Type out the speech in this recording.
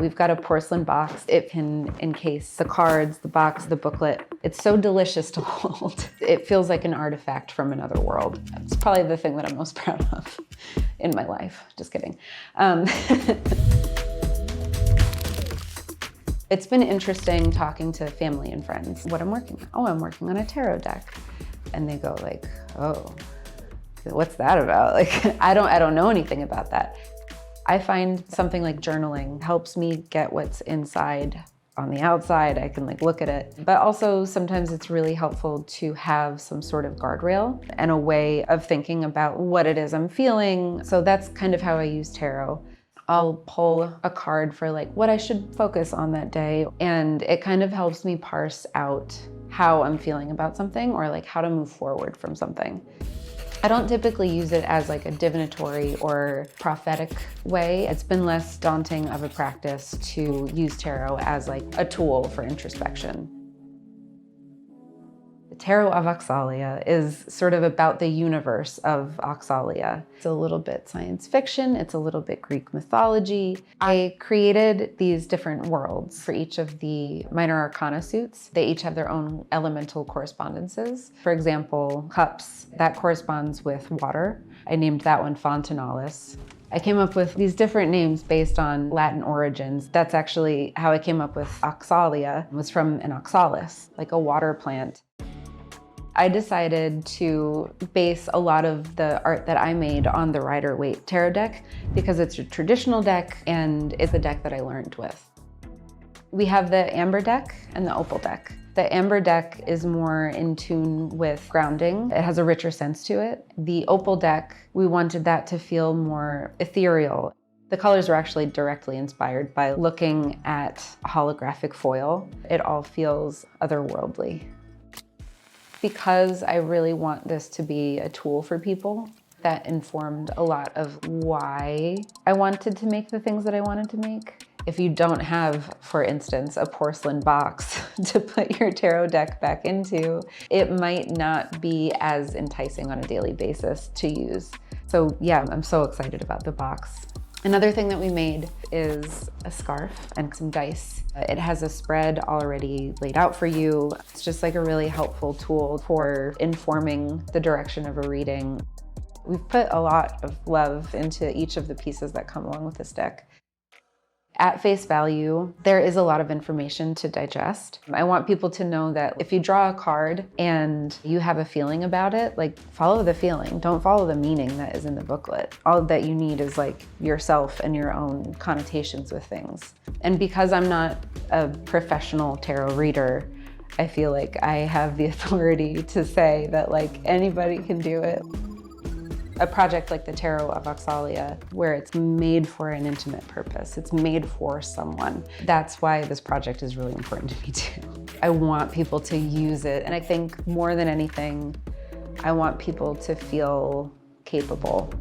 We've got a porcelain box. It can encase the cards, the box, the booklet. It's so delicious to hold. It feels like an artifact from another world. It's probably the thing that I'm most proud of in my life. Just kidding. It's been interesting talking to family and friends. What I'm working on? Oh, I'm working on a tarot deck. And they go like, oh, what's that about? Like, I don't know anything about that. I find something like journaling helps me get what's inside on the outside. I can like look at it, but also sometimes it's really helpful to have some sort of guardrail and a way of thinking about what it is I'm feeling. So that's kind of how I use tarot. I'll pull a card for like what I should focus on that day. And it kind of helps me parse out how I'm feeling about something or like how to move forward from something. I don't typically use it as like a divinatory or prophetic way. It's been less daunting of a practice to use tarot as like a tool for introspection. The Tarot of Oxalia is sort of about the universe of Oxalia. It's a little bit science fiction, it's a little bit Greek mythology. I created these different worlds for each of the minor arcana suits. They each have their own elemental correspondences. For example, cups, that corresponds with water. I named that one Fontinalis. I came up with these different names based on Latin origins. That's actually how I came up with Oxalia. It was from an oxalis, like a water plant. I decided to base a lot of the art that I made on the Rider-Waite tarot deck because it's a traditional deck and it's a deck that I learned with. We have the amber deck and the opal deck. The amber deck is more in tune with grounding. It has a richer sense to it. The opal deck, we wanted that to feel more ethereal. The colors were actually directly inspired by looking at holographic foil. It all feels otherworldly. Because I really want this to be a tool for people, that informed a lot of why I wanted to make the things that I wanted to make. If you don't have, for instance, a porcelain box to put your tarot deck back into, it might not be as enticing on a daily basis to use. So yeah, I'm so excited about the box. Another thing that we made is a scarf and some dice. It has a spread already laid out for you. It's just like a really helpful tool for informing the direction of a reading. We've put a lot of love into each of the pieces that come along with this deck. At face value, there is a lot of information to digest. I want people to know that if you draw a card and you have a feeling about it, like follow the feeling, don't follow the meaning that is in the booklet. All that you need is like yourself and your own connotations with things. And because I'm not a professional tarot reader, I feel like I have the authority to say that like anybody can do it. A project like the Tarot of Oxalia, where it's made for an intimate purpose, it's made for someone. That's why this project is really important to me too. I want people to use it, and I think more than anything, I want people to feel capable.